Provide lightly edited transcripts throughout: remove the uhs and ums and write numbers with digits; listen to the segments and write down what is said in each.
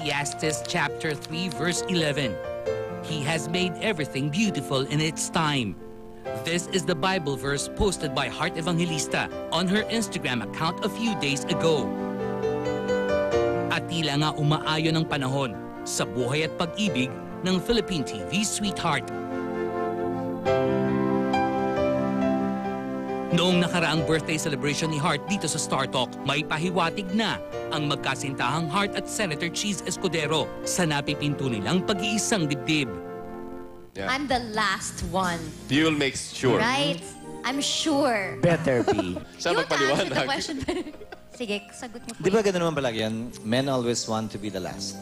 Ecclesiastes chapter 3 verse 11. He has made everything beautiful in its time. This is the Bible verse posted by Heart Evangelista on her Instagram account a few days ago. At tila nga umaayon ang panahon sa buhay at pag-ibig ng Philippine TV sweetheart. Noong nakaraang birthday celebration ni Heart dito sa Star Talk, may pahiwatig na ang magkasintahang Heart at Senator Cheese Escudero sa napipinto nilang pag-iisang dibdib. Yeah. I'm the last one. You'll make sure. Right? I'm sure. Better be. Siya You answer the magpaliwanag. question. Sige, sagot niyo po. Di ba ganun naman palagi yan? Men always want to be the last.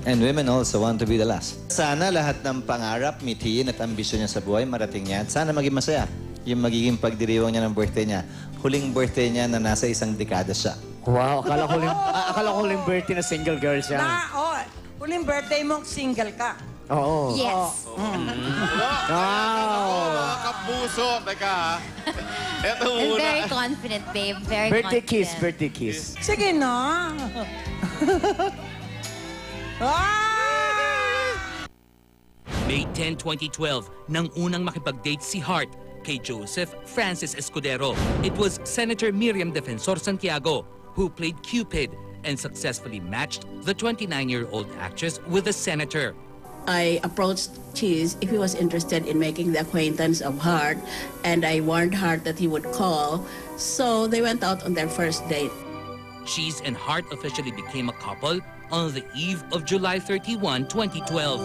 And women also want to be the last. Sana lahat ng pangarap, mithiin at ambisyon niya sa buhay, marating niya. At sana maging masaya. Yung magiging pagdiriwang niya ng birthday niya. Huling birthday niya na nasa isang dekada siya. Wow, akala ko huling birthday na single girl siya. Huling birthday mo, single ka. Oo. Yes. Wow. Mga kapuso. Teka ha. Ito I'm muna. very confident, babe. Very Birthday kiss, confident. birthday kiss. Sige na. May 10, 2012, nang unang makipag-date si Heart kay Joseph Francis Escudero. It was Senator Miriam Defensor Santiago who played Cupid and successfully matched the 29-year-old actress with the senator. I approached Cheese if he was interested in making the acquaintance of Hart, and I warned Hart that he would call, so they went out on their first date. Cheese and Heart officially became a couple on the eve of July 31, 2012.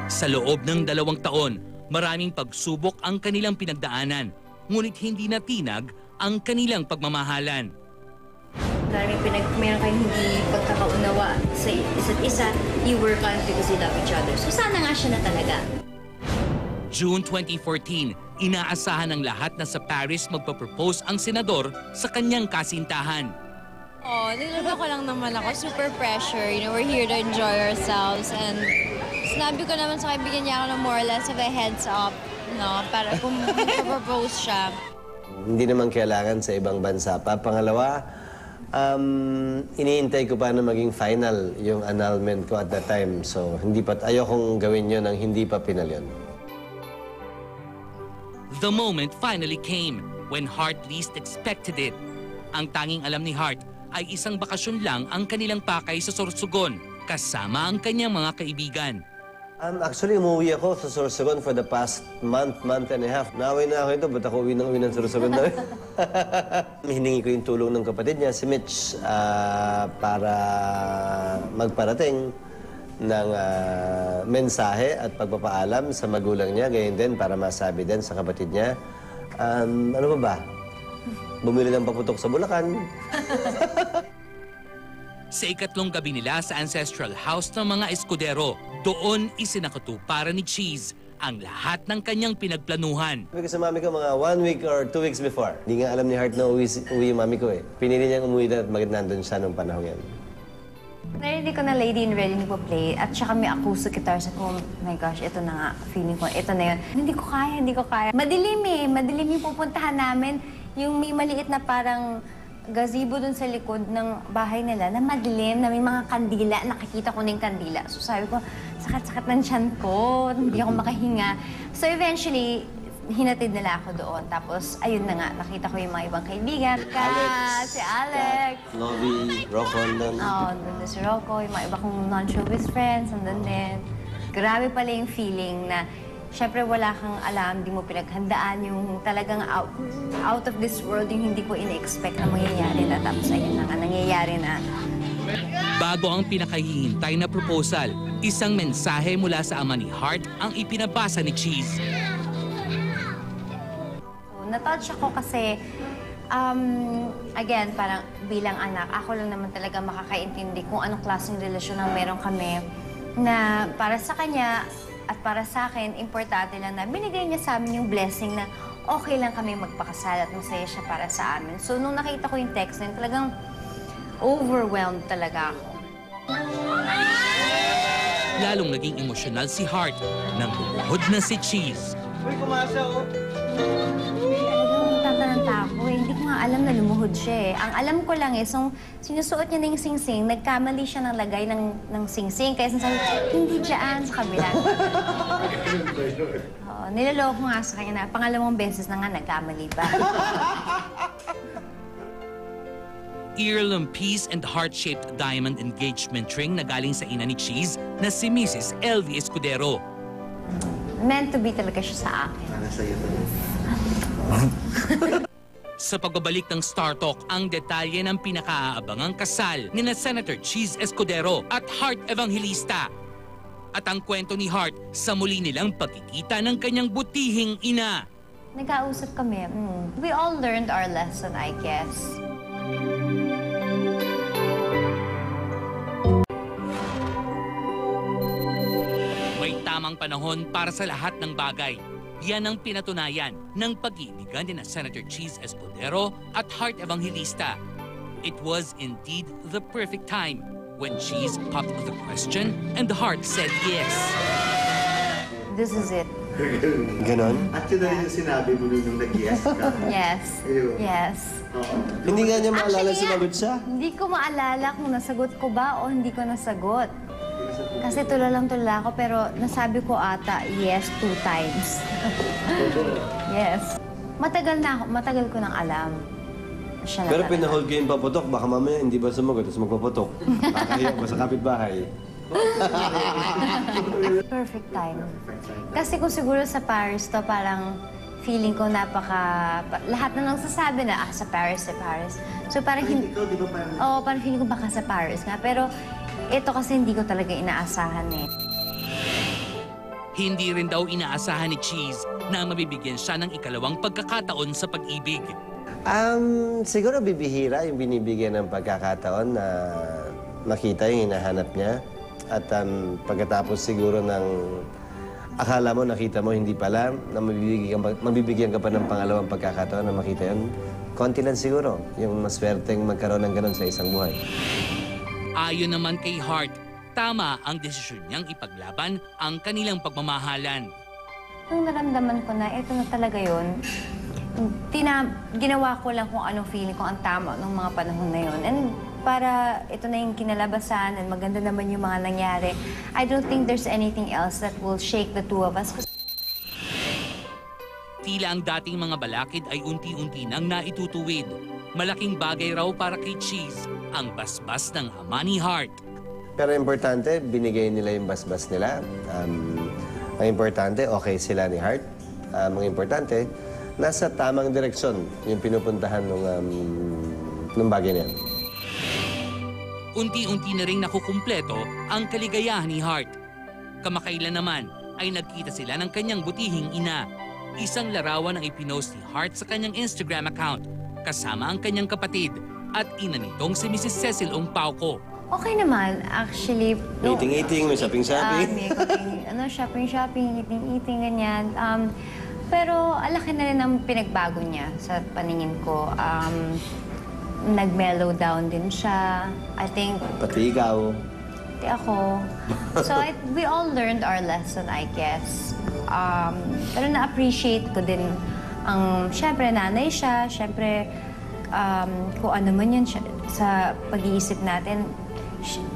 Sa loob ng 2 taon, maraming pagsubok ang kanilang pinagdaanan, ngunit hindi natinag ang kanilang pagmamahalan. Meron kayong hindi pagkakaunawa sa isa't isa, you work on it because you love each other. So sana nga siya na talaga. June 2014, inaasahan ng lahat na sa Paris magpapropose ang senador sa kanyang kasintahan. Oh, nilaba ko lang naman ako. Super pressure. You know, we're here to enjoy ourselves. And sinabi ko naman sa kaibigan niya ako na more or less of a heads up, no? Para kung magpapropose siya. Hindi naman kailangan sa ibang bansa pa. Pangalawa, iniintay ko pa na maging final yung annulment ko at that time. So, ayokong gawin yun ng hindi pa pinal yun. The moment finally came when Heart least expected it. Ang tanging alam ni Heart ay isang bakasyon lang ang kanilang pakay sa Sorsogon kasama ang kanyang mga kaibigan. Actually, umuwi ako sa Sorsogon for the past month and a half. Naaway na ako ito, ba't ako uwi ng Sorsogon na? Hiningi ko yung tulong ng kapatid niya, si Mitch, para magparating ng mensahe at pagpapaalam sa magulang niya, gayon din para masabi din sa kapatid niya. Ano ba? Bumili ng paputok sa Bulacan. Sa ikatlong gabi nila sa ancestral house ng mga Escudero, doon isinakatuparan ni Cheese ang lahat ng kanyang pinagplanuhan. Sabi ko sa mami ko mga 1 week or 2 weeks before. Hindi nga alam ni Heart na uwi yung mami ko eh. Pinili niyang umuwi na at nandun siya nung panahon yan. Narinig ko na Lady in Red hindi po play at saka may acoustic guitar. Sabi ko, oh my gosh, ito na nga. Feeling ko, ito na yun. Hindi ko kaya. Madilim eh. Madilim yung pupuntahan namin. Yung may maliit na parang gazebo dun sa likod ng bahay nila na madilim, na may mga kandila. Nakikita ko na yung kandila. So sabi ko, sakit-sakit ng tiyan ko. Hindi ako makahinga. So eventually, hinatid nila ako doon. Tapos, ayun na nga, nakita ko yung mga ibang kaibigan. Si Alex. Novi, Rocco, nandun. Oo, nandun si Rocco. Yung mga iba kong non-showbiz friends, nandun din. Grabe pala yung feeling na syempre wala kang alam, di mo pinaghandaan yung talagang out of this world, yung hindi ko ina-expect na mangyayari na. Tapos ayun na nga, nangyayari na. Bago ang pinakahihintay na proposal, isang mensahe mula sa ama ni Heart ang ipinabasa ni Cheese. Na-touch ako kasi, again, parang bilang anak, ako lang naman talaga makakaintindi kung anong klaseng relasyon ang meron kami na para sa kanya at para sa akin, importante lang na binigay niya sa amin yung blessing na okay lang kami magpakasal at masaya siya para sa amin. So, nung nakita ko yung text na yun, talagang overwhelmed talaga ako. Lalong naging emosyonal si Heart nang bumuhod na si Cheese. Talagang tatananta ako eh. Hindi ko nga alam na lumuhod tuhod siya eh. Ang alam ko lang is, nung sinusuot niya na yung singsing, nagkamali siya ng lagay ng singsing. Kaya sinasabi, hindi dyan, sa kabila. Niloloko nga sa kanya na pangalawang beses na nga nagkamali pa. Heirloom piece and heart-shaped diamond engagement ring na galing sa ina ni Cheese na si Mrs. LV Escudero. Meant to be talaga siya sa akin. Sa pagbabalik ng Star Talk, ang detalye ng pinakaaabangang kasal ni na Senator Cheese Escudero at Heart Evangelista. At ang kwento ni Heart sa muli nilang pagkikita ng kanyang butihing ina. Nagkausap kami. We all learned our lesson, I guess. May tamang panahon para sa lahat ng bagay. Yan ang pinatunayan ng pag-ibigan ni na Senator Cheese Escudero at Heart Evangelista. It was indeed the perfect time when Cheese popped the question and the Heart said yes. This is it. Ganon? At yun na rin yung sinabi mo nung nag-yes ka. Yes. Yes. Hindi nga niya maalala Actually, sumagot siya. Hindi ko maalala kung nasagot ko ba o hindi ko nasagot. Kasi tulala ako, pero nasabi ko ata yes 2 times. Yes. Matagal ko nang alam. Siya na Pero talaga. pinahold ko yung paputok, baka mamaya hindi ba sumagot, tapos magpaputok. Kakahiya ko sa kapitbahay. Perfect time. Kasi kung siguro sa Paris to, parang feeling ko lahat na nagsasabi na, sa Paris, sa Paris. So parang hindi... Ikaw, di ba parang... Oo, parang feeling ko baka sa Paris nga. Pero ito kasi hindi ko talaga inaasahan eh. Hindi rin daw inaasahan ni Cheese na mabibigyan siya ng ikalawang pagkakataon sa pag-ibig. Siguro bibihira yung binibigyan ng pagkakataon na makita yung hinahanap niya. At pagkatapos siguro ng akala mo, nakita mo, hindi pala, na mabibigyan ka pa ng pangalawang pagkakataon na makita yun. Konti lang siguro yung maswerteng magkaroon ng ganun sa isang buhay. Ayon naman kay Heart, tama ang desisyon niyang ipaglaban ang kanilang pagmamahalan. Nung naramdaman ko na ito na talaga yun, ginawa ko lang kung anong feeling ko ang tama nung mga panahon na yun. And para ito na yung kinalabasan and maganda naman yung mga nangyari, I don't think there's anything else that will shake the two of us. Tila ang dating mga balakid ay unti-unti nang naitutuwid. Malaking bagay raw para kay Cheese ang basbas ng ama ni Heart. Pero importante, binigay nila yung basbas nila. Ang importante, okay sila ni Heart. Ang importante, nasa tamang direksyon yung pinupuntahan ng bagay na yan. Unti-unti na rin nakukumpleto ang kaligayahan ni Heart. Kamakailan naman ay nagkita sila ng kanyang butihing ina. Isang larawan ang ipinost ni Heart sa kanyang Instagram account kasama ang kanyang kapatid at ina nitong si Mrs. Cecil Ong Pauco. Okay naman, actually. Eating-eating, may shopping-shopping. May shopping-shopping, eating-eating, ganyan. Pero alaki na rin ang pinagbago niya sa paningin ko. Nag-mellow down din siya. I think... Pati ikaw. Pati ako. So we all learned our lesson, I guess. Pero na-appreciate ko din ang... Siyempre, nanay siya. Siyempre, kung ano man yun sa pag-iisip natin,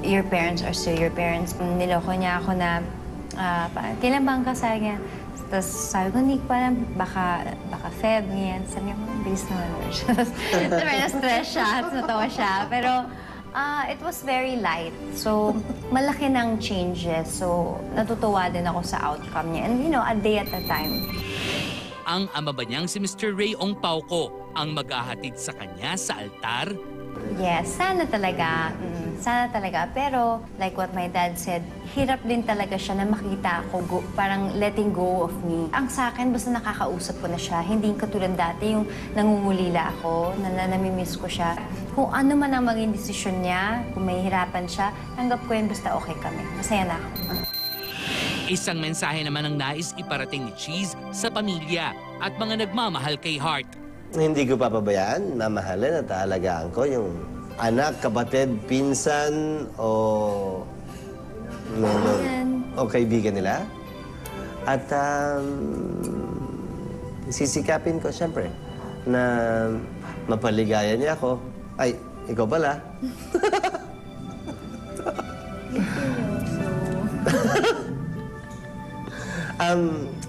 your parents are still your parents. Niloko niya ako na, kailan bang kasal niya? Tapos sabi ko, hindi ko alam, baka Feb, ganyan. Sabi niya, bilis naman. Sabi na-stress siya, natawa siya. Pero it was very light. So, malaki ng changes. So, natutuwa din ako sa outcome niya. And you know, a day at a time. Ang ama ba niyang si Mr. Ray Ong Pauco ang maghahatid sa kanya sa altar? Yes, sana talaga. Sana talaga. Pero, like what my dad said, hirap din talaga siya na makita ako, parang letting go of me. Ang sa akin, basta nakakausap ko na siya. Hindi katulad dati yung nangungulila ako, na namimiss ko siya. Kung ano man ang maging desisyon niya, kung may hirapan siya, tanggap ko yun basta okay kami. Masaya na ako. Isang mensahe naman ang nais iparating ni Cheese sa pamilya at mga nagmamahal kay Heart. Hindi ko papabayaan, mamahalin at aalagaan ko yung anak, kapatid, pinsan o kaibigan nila. At sisikapin ko, siyempre, na mapaligaya niya ako. Ay, ikaw pala.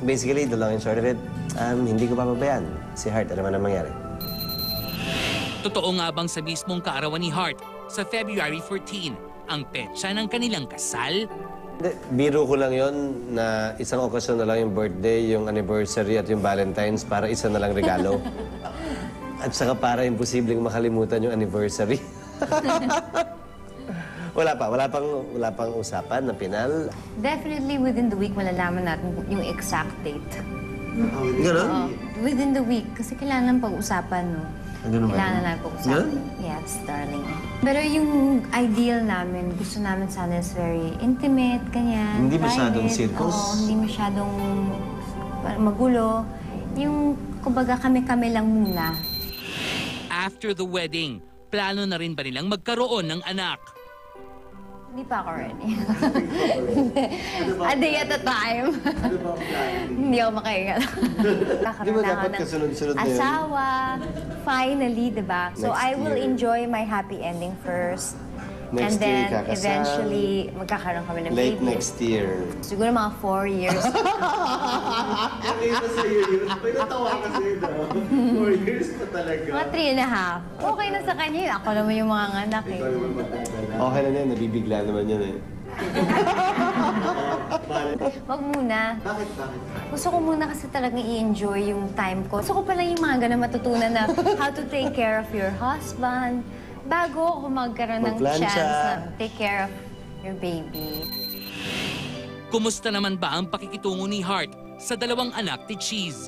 Basically, the long and short of it, hindi ko papabayaan. Si Hart, ano man ang mangyari. Totoo nga bang sa mismong kaarawan ni Hart sa February 14, ang petsa ng kanilang kasal? Hindi, biro ko lang yon na isang okasyon na lang yung birthday, yung anniversary at yung Valentine's para isa na lang regalo. At saka para imposibleng makalimutan yung anniversary. Wala pang usapan na pinal. Definitely within the week malalaman natin yung exact date. Ganon? Oo, within the week. Kasi kailangan pag-usapan, no? Kailangan namin pag-usapan. Yes, darling. Pero yung ideal namin, gusto namin sana is very intimate, ganyan. Hindi masyadong private. circus? Oo, hindi masyadong magulo. Yung, kumbaga, kami-kami lang muna. After the wedding, plano na rin ba nilang magkaroon ng anak? Hindi pa ako ready. A day at a time. Hindi ako makahinga. Di ba dapat kasunod-sunod na yun? Asawa, finally, diba? So Next I will year. enjoy my happy ending first. Next and year, then kakasal. eventually, magkakaroon kami ng Late baby. next year. Siguro mga 4 years. Okay pa sa'yo yun. May natawa ka sa'yo na. 4 years pa talaga. Mga 3.5. Okay na sa kanya yun. Ako naman yung mga anak eh. Okay na yan, nabibigla naman yan eh. Wag muna. Bakit? Gusto ko muna kasi talagang i-enjoy yung time ko. Gusto ko pala yung mga ganun matutunan na how to take care of your husband bago ako magkaroon ng Magplansya. chance na take care of your baby. Kumusta naman ba ang pakikitungo ni Hart sa dalawang anak ni Cheese?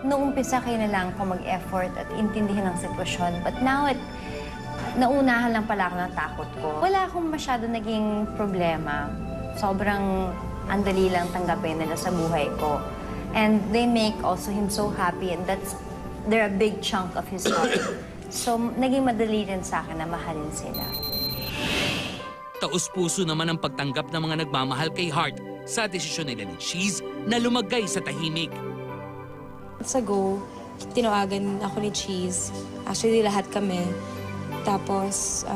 Noong umpisa kailangan ko mag-effort at intindihin ang sitwasyon. But now, naunahan lang pala ako ng takot ko. Wala akong masyado naging problema. Sobrang andali lang tanggapin nila sa buhay ko. And they make also him so happy and they're a big chunk of his heart. So, naging madali rin sa akin na mahalin sila. Taus-puso naman ang pagtanggap ng mga nagmamahal kay Hart sa desisyon nila ni Cheese na lumagay sa tahimik. Months ago, tinawagan ako ni Cheese. Actually, lahat kami. Tapos,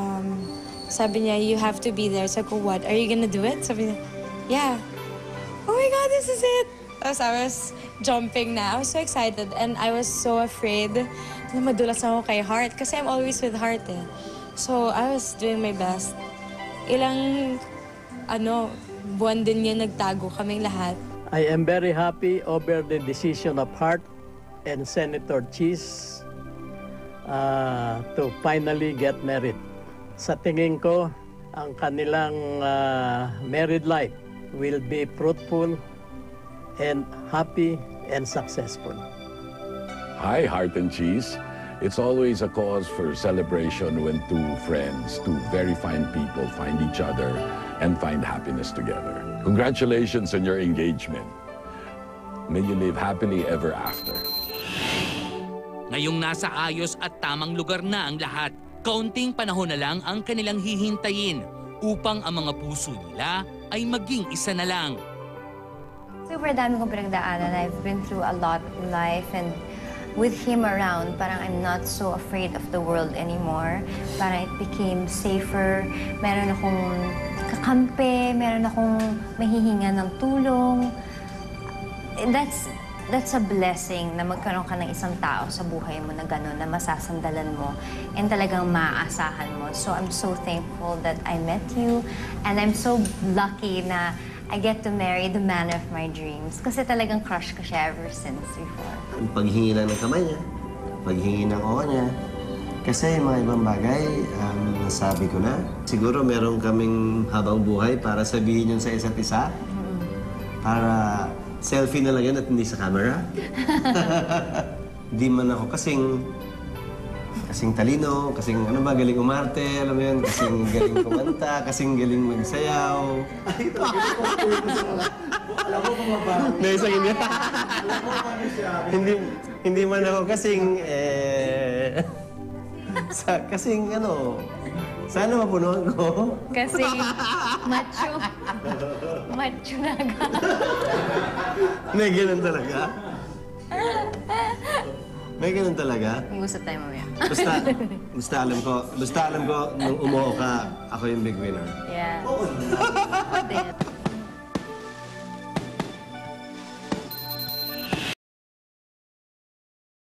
sabi niya, you have to be there. Sabi ko, what? Are you gonna do it? Sabi niya, yeah. Oh my God, this is it! Tapos I was jumping na. I was so excited and I was so afraid na madulas ako kay Hart kasi I'm always with Hart eh. So, I was doing my best. Ilang, buwan din niya nagtago kaming lahat. I am very happy over the decision of Hart and Senator Cheese to finally get married. Sa tingin ko, ang kanilang married life will be fruitful and happy and successful. Hi, Hart and Cheese. It's always a cause for celebration when two friends, two very fine people find each other and find happiness together. Congratulations on your engagement. May you live happily ever after. Ngayong nasa ayos at tamang lugar na ang lahat, kaunting panahon na lang ang kanilang hihintayin upang ang mga puso nila ay maging isa na lang. Super dami kong pinagdaanan. I've been through a lot in life and with him around, parang I'm not so afraid of the world anymore. Parang it became safer. Meron akong kakampi, meron akong mahihinga ng tulong. That's a blessing na magkaroon ka ng isang tao sa buhay mo na gano'n, na masasandalan mo and talagang maaasahan mo. So I'm so thankful that I met you and I'm so lucky na I get to marry the man of my dreams. Kasi talagang crush ko siya ever since before. Paghingi lang ng kamay niya, paghingi ng oo niya. Kasi mga ibang bagay, nasabi ko na. Siguro meron kaming habang buhay para sabihin yun sa isa't isa. Para selfie na lang yan at hindi sa camera. Di man ako kasing talino, kasing galing umarte, alam mo yun, kasing galing kumanta, kasing galing magsayaw. Ay, alam mo bumabang. Naisagin niya. Hindi man ako kasing, sana mapunuan ko. Kasi macho na agad. May ganun talaga. May ganun talaga? Mag-usap tayo mamaya. Basta alam ko, nung umuo ka, ako yung big winner. Yeah.